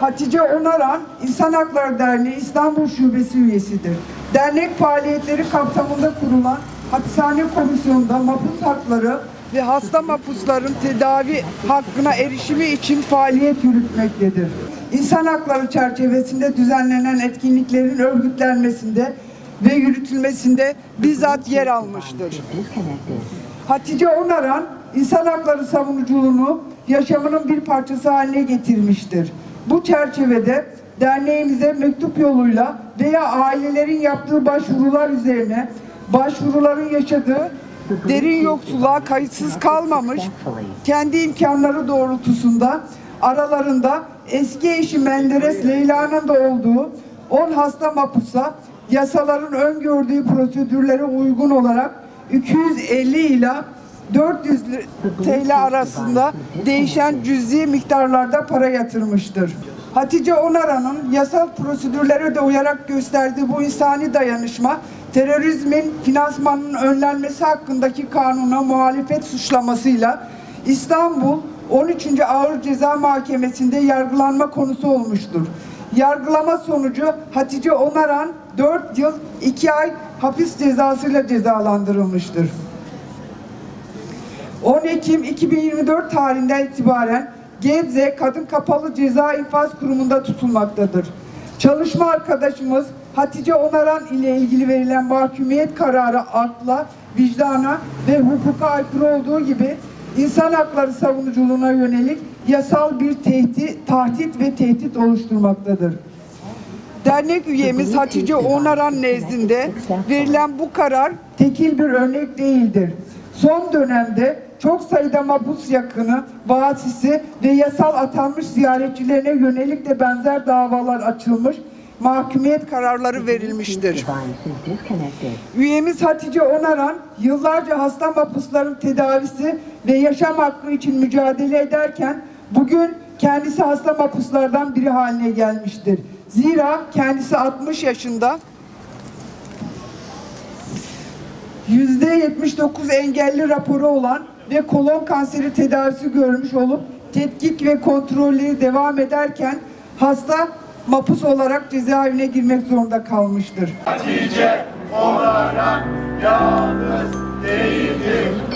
Hatice Onaran, İnsan Hakları Derneği İstanbul Şubesi üyesidir. Dernek faaliyetleri kapsamında kurulan Hapishane Komisyonu'nda mahpus hakları ve hasta mahpusların tedavi hakkına erişimi için faaliyet yürütmektedir. İnsan hakları çerçevesinde düzenlenen etkinliklerin örgütlenmesinde ve yürütülmesinde bizzat yer almıştır. Hatice Onaran, insan hakları savunuculuğunu yaşamının bir parçası haline getirmiştir. Bu çerçevede derneğimize mektup yoluyla veya ailelerin yaptığı başvurular üzerine başvuruların yaşadığı derin yoksulluğa kayıtsız kalmamış, kendi imkanları doğrultusunda aralarında eski eşi Menderes Leyla'nın da olduğu 10 hasta mahpusa yasaların öngördüğü prosedürlere uygun olarak 250 ila 400 TL arasında değişen cüzi miktarlarda para yatırmıştır. Hatice Onaran'ın yasal prosedürlere de uyarak gösterdiği bu insani dayanışma, terörizmin finansmanının önlenmesi hakkındaki kanuna muhalefet suçlamasıyla İstanbul 13. Ağır Ceza Mahkemesi'nde yargılanma konusu olmuştur. Yargılama sonucu Hatice Onaran 4 yıl 2 ay hapis cezasıyla cezalandırılmıştır. 10 Ekim 2024 tarihinden itibaren Gebze Kadın Kapalı Ceza İnfaz Kurumu'nda tutulmaktadır. Çalışma arkadaşımız Hatice Onaran ile ilgili verilen mahkumiyet kararı akla, vicdana ve hukuka aykırı olduğu gibi insan hakları savunuculuğuna yönelik yasal bir tahdit ve tehdit oluşturmaktadır. Dernek üyemiz Hatice Onaran nezdinde verilen bu karar tekil bir örnek değildir. Son dönemde çok sayıda mahpus yakını, vasisi ve yasal atanmış ziyaretçilerine yönelik de benzer davalar açılmış, mahkumiyet kararları verilmiştir. Üyemiz Hatice Onaran, yıllarca hasta mahpusların tedavisi ve yaşam hakkı için mücadele ederken, bugün kendisi hasta mahpuslardan biri haline gelmiştir. Zira kendisi 60 yaşında, %79 engelli raporu olan ve kolon kanseri tedavisi görmüş olup tetkik ve kontrolleri devam ederken hasta mahpus olarak cezaevine girmek zorunda kalmıştır. Hatice Onaran yalnız değildir.